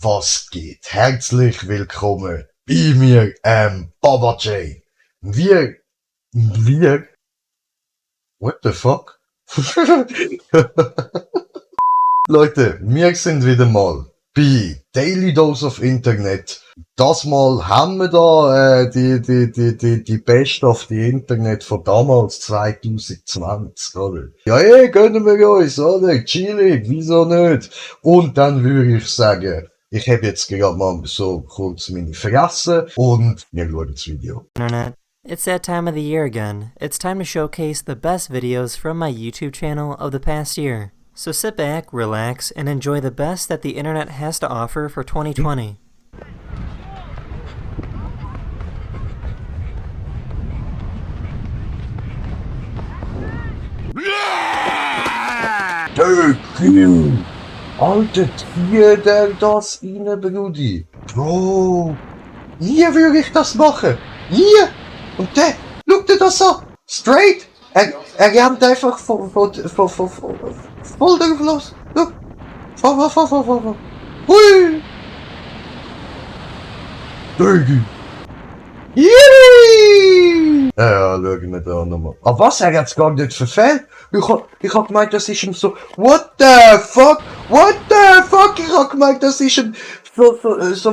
Was geht? Herzlich willkommen bei mir, Baba J. Wir, what the fuck? Leute, wir sind wieder mal bei Daily Dose of Internet. Das Mal haben wir da die Best of the Internet von damals 2020, oder? Ja, gönnen wir uns, oder? Chillig, wieso nicht? Und dann würde ich sagen, ich habe jetzt gerade mal so kurz meine Fresse und wir schauen das Video. Internet. It's that time of the year again. It's time to showcase the best videos from my YouTube channel of the past year. So sit back, relax, and enjoy the best that the internet has to offer for 2020. Trinken! Alter Tier, der das rein, Brudi. Bro! Hier würde ich das machen! Hier! Und der, schau dir das an! Straight! Er rennt einfach voll drauf los! Schau! Fahr! Hui! Dögi! Yay! Ja, schau mir da nochmal. Aber was, er hat's gar nicht verfehlt? Ich hab gemeint, das ist ihm so, what the fuck? Ich hab gemeint, das ist ihm so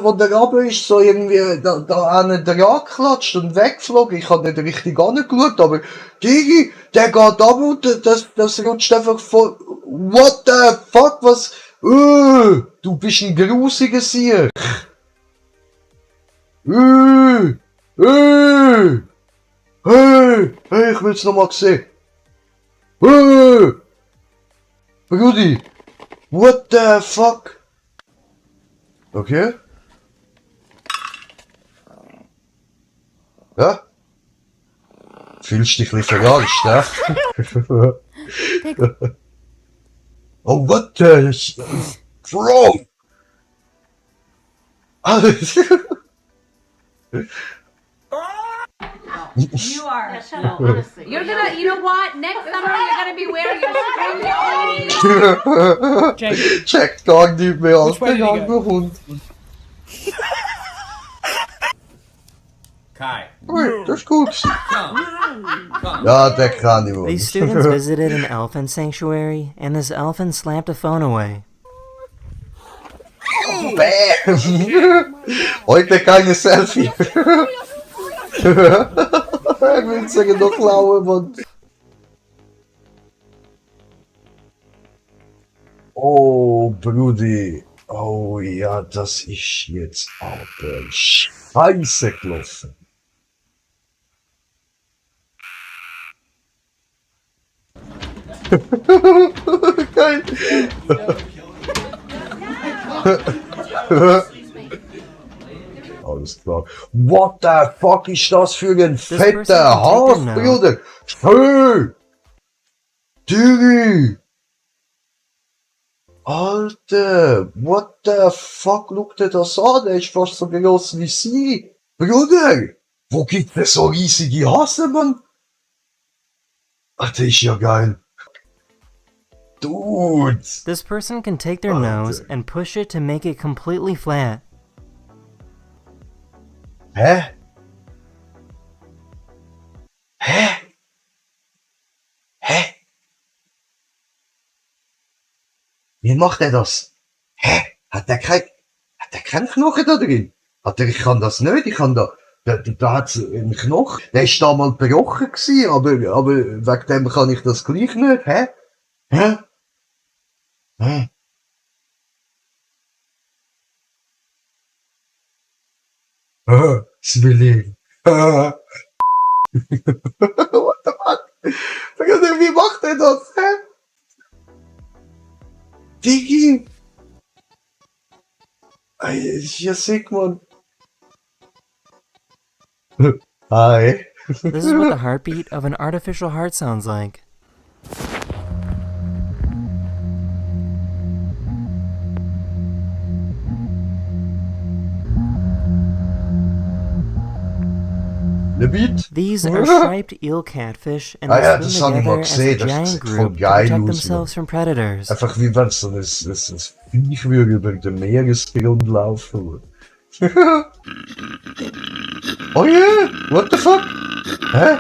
wo der Rabe ist, so irgendwie da an den Rad geklatscht und weggeflogen. Ich hab nicht richtig angeschaut, aber Digi, der geht ab und das rutscht einfach voll, what the fuck, was, du bist ein grusiger Sieg. Hey, ich will's noch mal sehen. Brudi, what the fuck? Okay. Ja? Fühlst dich ein bisschen verarscht, ne? Oh, what the... Bro! You are. No, honestly. You're gonna, you know what? Next summer you're gonna be wearing your string. Check gar nicht mehr aus der ganzen Hund. Kai. Ui, das ist gut. Ja, der kann ich wohl. These students visited an elephant sanctuary, and this elephant slapped a phone away. Bäm! Heute keine Selfie. Ich will sagen, noch klauen, Mann. Oh, Brudi. Oh ja, das ist jetzt aber scheiße gelaufen. Geil. Alles klar. What the fuck ist das für ein fetter Hase, Bruder? Schön! Dürri! Alter! What the fuck? Schau dir das an, der ist fast so groß wie sie. Bruder! Wo gibt es so riesige Hasen, Mann? Ach, das ist ja geil. Dude! This person can take their nose and push it to make it completely flat. Hä? Wie macht er das? Hat der keinen Knochen da drin? Ich kann das nicht, ich kann da hat's einen Knochen. Der ist da mal gebrochen gewesen, aber wegen dem kann ich das gleich nicht, Zwilling. What the fuck? Wie macht er das, Digi! Ist ja sick, man. Hi. This is what the heartbeat of an artificial heart sounds like. Der Beat. These are striped eel catfish, and Ah ja, they das swim hab ich mal together as a gesehen, das giant sieht voll group to geil protect aus, themselves from predators. Einfach wie wenn so ein Viech würde über den Meeresgrund laufen. Oh yeah, what the fuck? Hä?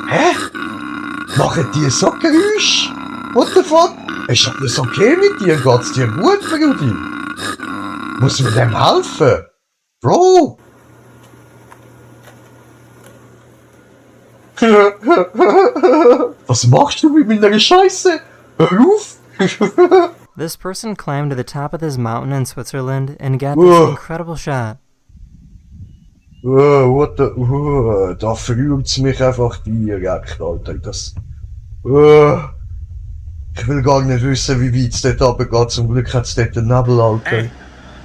Hä? Machen die so Geräusch? What the fuck? Ist alles okay mit dir? Geht's dir gut, Brudi? Muss mir dem helfen? Bro! Was machst du mit meiner Scheiße? Hör auf! This person climbed to the top of this mountain in Switzerland and got Whoa. this incredible shot. What the... da verrührt's mich einfach direkt, Alter. Das... ich will gar nicht wissen, wie weit es dort runtergeht. Zum Glück hat's dort den Nebel, Alter.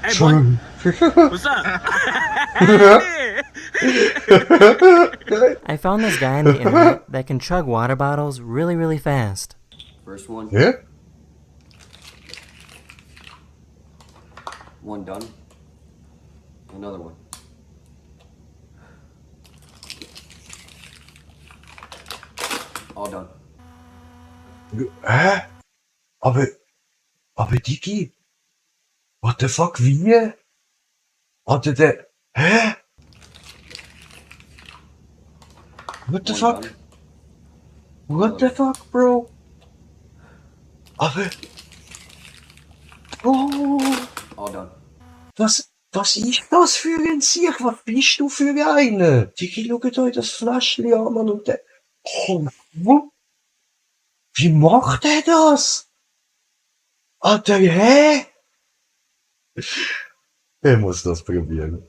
Hey, boy. What's up? I found this guy on the internet that can chug water bottles really fast. First one. Ja? One done. Another one. All done. Hä? Aber Digi? What the fuck, wie? Alter, der... Hä? What the One fuck? done. What the fuck, Bro? Aber... Oh, All done. was ist das für ein Sieg? Was bist du für eine? Digi, schaut euch das Fläschchen an, Mann, und der... Oh, wo? Wie macht er das? Alter, hä? Ich muss das probieren.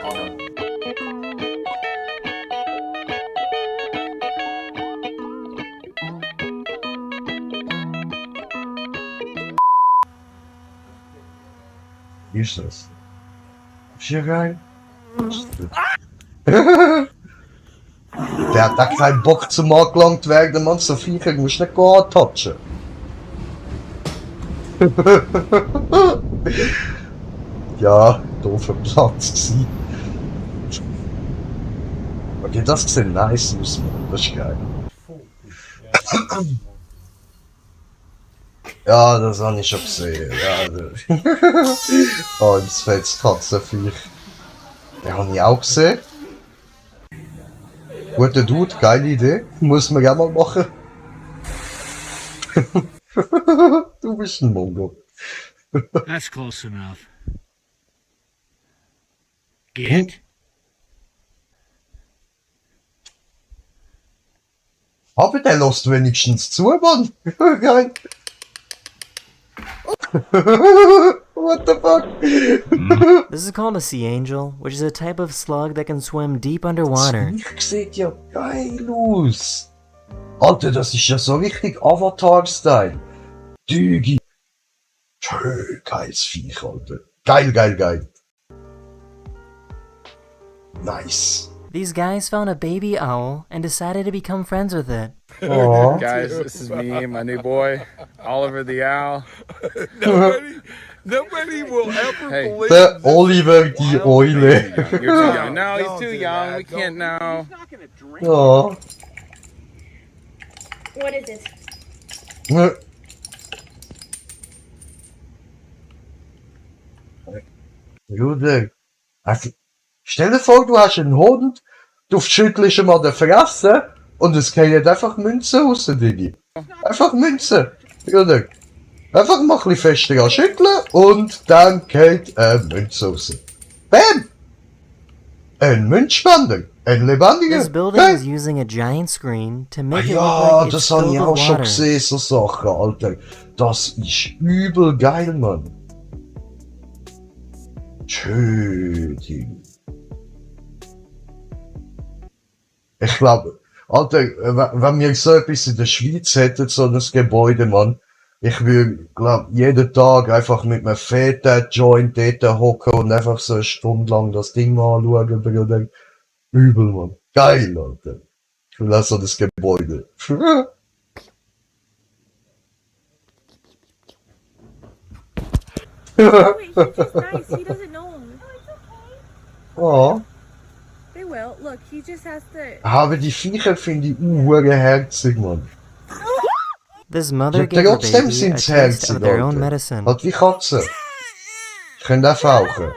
All done. Wie ist das? Ist hier geil? Der hat da keinen Bock zum angelangt werden, Mann, so Viecher musst du nicht antatschen. Ja, doofer Platz gsi. Okay, das sieht nice aus, Mann. Das ist geil. Ja, das habe ich schon gesehen. Ja, oh, das fettes Katzenviech. Den habe ich auch gesehen. Guter Dude, geile Idee. Muss man gerne mal machen. Du bist ein Mongo. That's close enough. Get? Aber der lässt wenigstens zu, Mann. Geil. What the fuck? This is called a sea angel, which is a type of slug that can swim deep underwater. Das sieht ja geil aus. Alter, das ist ja so richtig Avatar-Style. Dügi. Schön geiles Viech, Alter. Geil. Nice. These guys found a baby owl and decided to become friends with it. Oh. Guys, this is me, my new boy, Oliver the Owl. Nobody will ever Hey. believe Der Oliver, die Eule. You're too young. No, he's too young. We can't now. Ja. What is it? Bruder. Also, stell dir vor, du hast einen Hund, du schüttelst ihm an der Fresse und es gehen einfach Münzen raus, Digi. Einfach Münzen. Bruder. Einfach mal ein bisschen fester schütteln und dann geht eine Münze raus. Bam! Ein Münzspender. Ein lebendiger. This building Bam! is using a giant screen to Ah make it ja, look like it's das habe filled ich with auch schon water. gesehen, so Sachen, Alter. Das ist übel geil, Mann. Töding. Ich glaube, Alter, wenn wir so etwas in der Schweiz hätten, so ein Gebäude, Mann, ich würde, glaub, jeden Tag einfach mit einem fetten Joint dort hocken und einfach so eine Stunde lang das Ding mal anschauen, Bruder. Übel, Mann. Geil, Alter. Ich will auch so das Gebäude. Oh, wait, he's just nice. He doesn't know. Oh. They will. Look, he just has to. Aber die Viecher finde ich herzig, Mann. This Ja, mother gave her trotzdem baby a sind's taste herzig, of their own Alter. medicine. Halt wie Katzen. Ich könnte auch fauchen.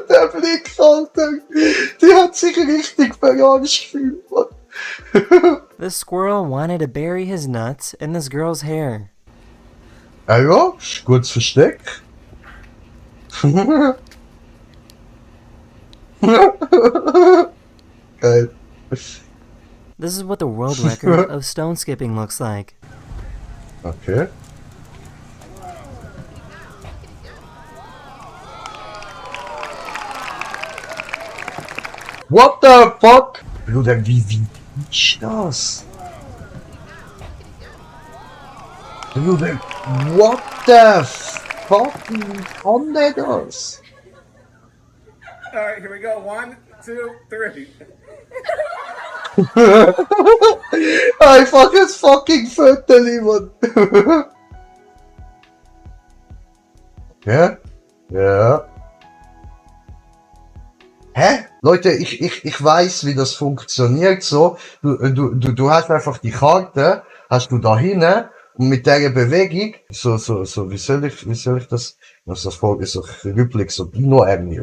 Der Blick, Alter. Die hat sich richtig verarscht gefühlt, Mann. This squirrel wanted to bury his nuts in this girl's hair. Ah ja, ist gutes Versteck. Geil. This is what the world record of stone skipping looks like. Okay. What the fuck? Bruder, wie ist das? Bruder, what the fuck? Wie kann der das? Alright, here we go. 1, 2, 3. Einfach ein fucking Viertel, Mann. Ja? Ja. Hä? Leute, ich weiß, wie das funktioniert so. Du hast einfach die Karte, hast du da hinten und mit der Bewegung, wie soll ich das, das Folge so rüppelig, so Dino irgendwie.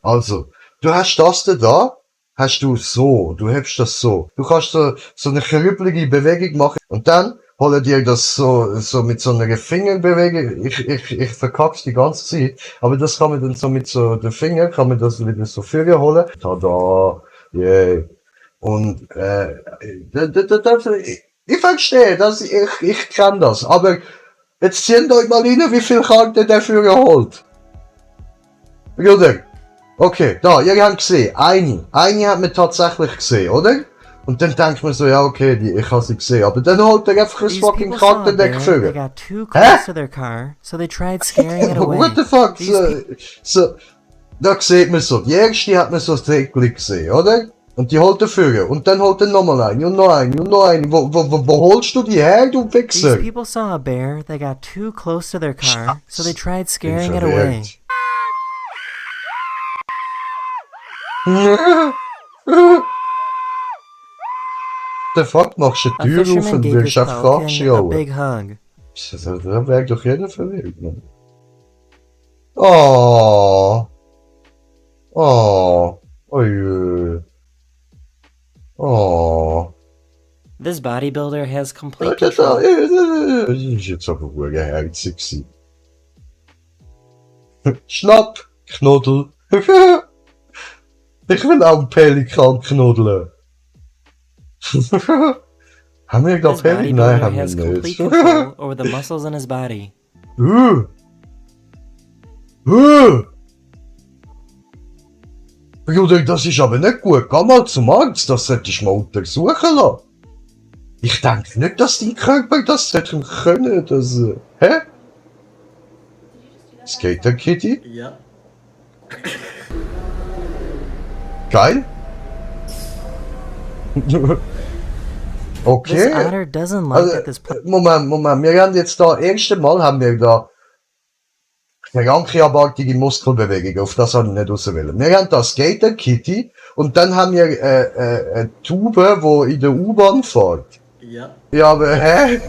Also, du hast das da, hast du so, du hebst das so. Du kannst so eine rüppelige Bewegung machen und dann hole dir das so mit so einer Fingerbewegung. Ich verkack's die ganze Zeit. Aber das kann man dann so mit so den Finger, kann man das wieder so vorher holen. Tada, yeah. Und, ich verstehe, ich kann das. Aber jetzt zieht euch mal rein, wie viel Karten der Führer holt. Bruder. Okay, da, ihr habt gesehen, eine hat man tatsächlich gesehen, oder? Und dann denkt man so, ja okay, ich habe sie gesehen, aber dann holt er einfach ein These fucking people saw a Kartendeck bear, für. they got too close to their car, so they tried scaring it away. What the fuck? These Da sieht man so, die erste hat man so täglich gesehen, oder? Und die holt er für. Und dann holt er nochmal eine und noch eine und noch eine. Wo holst du die her, du These Wichser? people saw a bear, they got too close to their car, so they tried Bin scaring it away. verwirrt. The fuck, machst du A die Tür auf fisherman und gave his willst einfach pelican a abschauen? big hug. Da wäre doch jeder verwirrt, Mann. Oh. Oh. Oh je. Oh. This bodybuilder has complete Das control. ist jetzt aber herzig gewesen. Schnapp, Knuddel. Ich will auch einen Pelikan knuddeln. Haben wir da This Pelikan? Nein, bodybuilder haben wir has complete nicht. control over the muscles in his body. Bruder, das ist aber nicht gut. Geh mal zum Arzt, das solltest du mal untersuchen lassen. Ich denke nicht, dass dein Körper das hätte können. Das, hä? Skater Kitty? Ja. Geil. This Okay. otter doesn't like that this Moment. Wir haben jetzt da, erste Mal haben wir da eine rankeabartige Muskelbewegung. Auf das habe ich nicht raus wollen. Wir haben da Skater Kitty und dann haben wir eine Tube, die in der U-Bahn fährt. Ja. Ja, aber hä?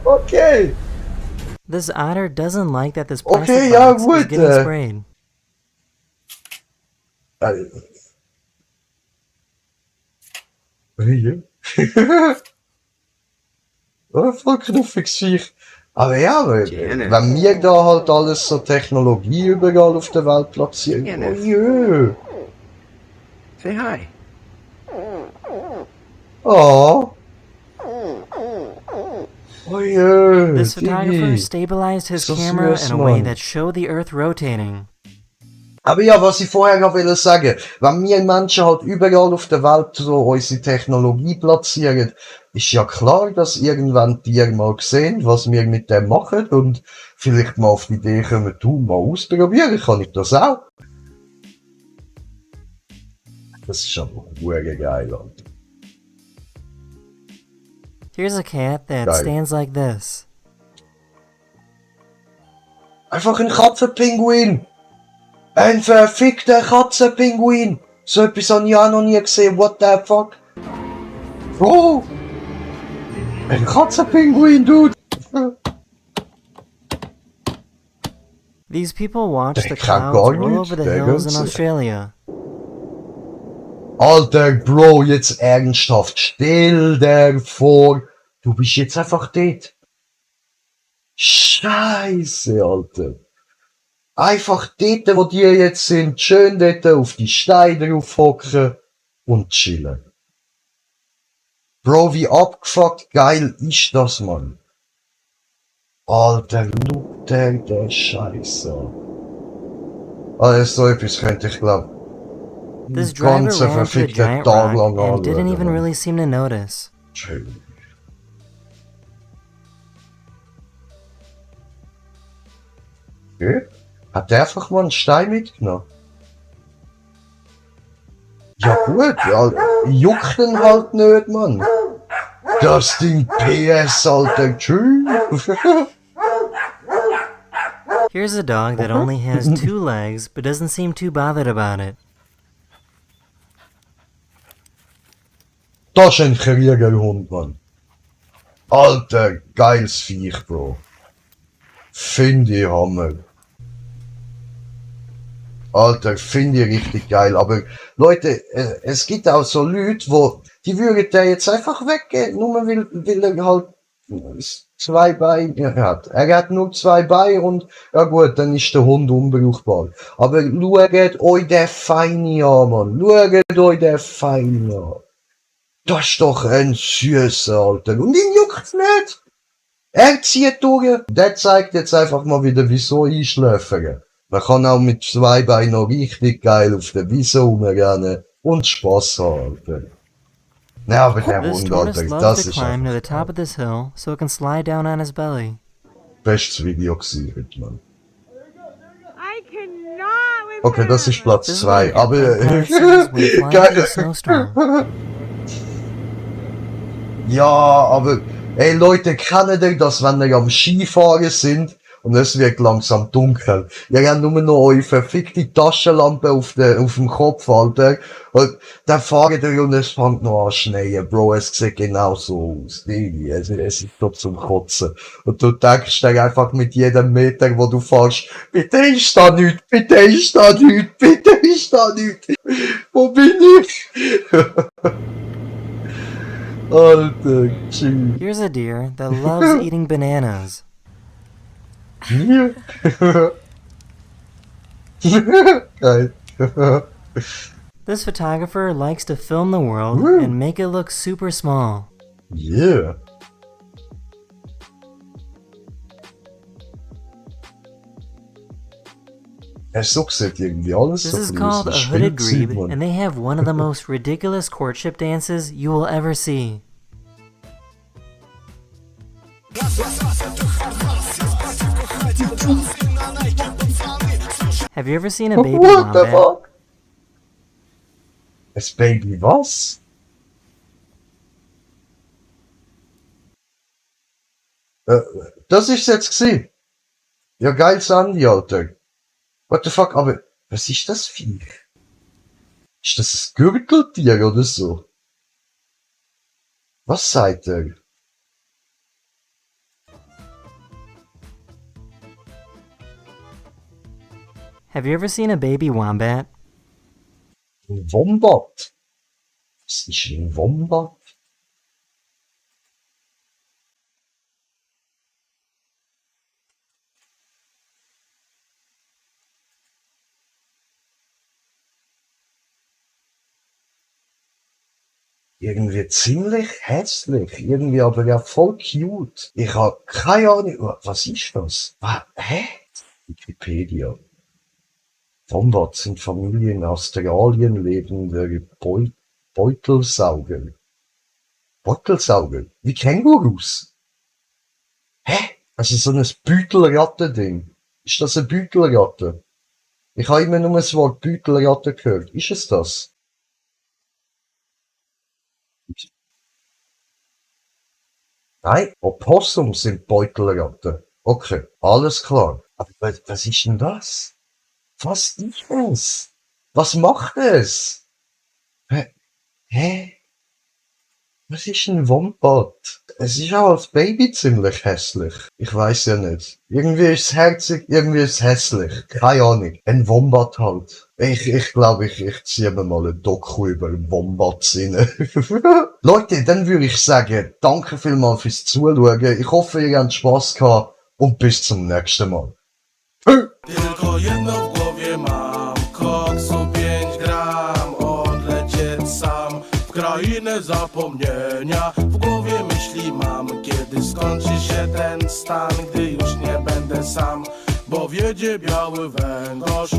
Okay. This otter doesn't like that this Okay, plastic ja, box is gut, getting sprayed. Hier. Oh, voll knuffiges Viech. Aber ja, wenn wir da halt alles so Technologie überall auf der Welt platzieren. Oh jö. Say hi. Oh. Oh yeah, This photographer Digi. stabilized his So camera süß, in a way Mann. that showed the Earth rotating. Aber ja, was ich vorher noch will sagen, wenn wir Menschen halt überall auf der Welt so unsere Technologie platzieren, ist ja klar, dass irgendwann die Tiere mal sehen, was wir mit dem machen und vielleicht mal auf die Idee kommen, du, mal ausprobieren, kann ich das auch? Das ist aber hure geil, Alter. Here's a cat that Geil. stands like this. Einfach ein Katzenpinguin! Ein verfickter Katzenpinguin! So etwas habe ich auch noch nie gesehen, what the fuck? Bro! Ein Katzenpinguin, dude! These people watch Der the kann clouds gar roll nicht, over the der hills gönnt in sich. Australia. Alter, Bro, jetzt ernsthaft. Stell dir vor, du bist jetzt einfach dort. Scheiße, Alter. Einfach dort, wo die jetzt sind, schön dort auf die Steine drauf hocken und chillen. Bro, wie abgefuckt geil ist das, Mann? Alter, schau dir den Scheiß an. Also so etwas könnte ich glaub This den driver ganzen ran into a verfickten giant Tag rock lang and didn't anschauen, even Mann. really seem to notice. Schön. Okay. Hat der einfach mal einen Stein mitgenommen? Ja gut, ja, juckt den halt nicht, Mann. Das Ding PS, Alter, tschüss. Here's a dog that only has 2 legs but doesn't seem too bothered about it. Das ist ein Kriegerhund, Mann. Alter, geiles Viech, Bro. Finde ich Hammer. Alter, finde ich richtig geil. Aber Leute, es gibt auch so Leute, die würden der jetzt einfach weggehen, nur weil er halt 2 Beine hat. Er hat nur 2 Beine und ja gut, dann ist der Hund unbrauchbar. Aber schaut euch den Feini an, Mann. Schaut euch den Feini an. Das ist doch ein süßer, Alter. Und ihn juckt's nicht. Er zieht durch. Der zeigt jetzt einfach mal wieder, wieso einschläfern. Man kann auch mit 2 Beinen noch richtig geil auf der Wiese rumrennen und Spass haben, Alter. Ja, aber der This Hund, tortoise Alter, loves das to ist climb to the einfach top of this hill so it can slide down on his belly. bestes Video gewesen, heute, Mann. I cannot with Okay, das him. ist Platz This is what 2, an aber airplane car sees when flying through a geil. snowstorm. Ja, aber, ey Leute, kennt ihr das, wenn ihr am Skifahren sind und es wird langsam dunkel? Ihr habt nur noch eure verfickte Taschenlampe auf dem Kopf, Alter. Und dann fahrt ihr und es fängt noch an schneien, Bro, es sieht genau so aus. Es ist doch zum Kotzen. Und du denkst dir einfach mit jedem Meter, wo du fährst, bitte ist da nichts, bitte ist da nichts, bitte ist da nichts. Wo bin ich? Alter, tschüss. Here's a deer that loves eating bananas. Hier. Geil. This photographer likes to film the world Woo. and make it look super small. Yeah. So sieht irgendwie alles This so is aus called wie a hooded Spielzeug, grebe, Mann. and they have one of the most ridiculous courtship dances you will ever see. Have you ever seen a baby What the wombat? fuck? Das Baby was? Das ist jetzt gewesen. Ja, geil, Sandy, Alter. What the fuck, aber was ist das Viech? Ist das ein Gürteltier oder so? Was sagt er? Have you ever seen a baby wombat? Ein Wombat? Was ist ein Wombat? irgendwie ziemlich hässlich, irgendwie aber ja voll cute. Ich hab keine Ahnung, was ist das? Hä? Wikipedia. Wombats sind Familien in Australien lebende Beutelsauger. Beutelsauger? Wie Kängurus? Hä? Also so ein Beutelratte-Ding. Ist das ein Beutelratte? Ich habe immer nur das Wort Beutelratte gehört. Ist es das? Nein, Opossums sind Beutelratten. Okay, alles klar. Aber was ist denn das? Was ist das? Was macht es? Hä? Was ist ein Wombat? Es ist auch als Baby ziemlich hässlich. Ich weiß ja nicht. Irgendwie ist es herzig, irgendwie ist es hässlich. Keine Ahnung. Ein Wombat halt. Ich glaube, ich ziehe mir mal ein Doku über Wombats rein. Leute, dann würde ich sagen, danke vielmals fürs Zuschauen. Ich hoffe, ihr habt Spass gehabt und bis zum nächsten Mal. Tylko jedno w głowie mam, koksu 5 gram, odlecieć sam w krainę zapomnienia. W głowie myśli mam, kiedy skończy się ten stan, gdy już nie będę sam, bo wiedzie biały węgorz.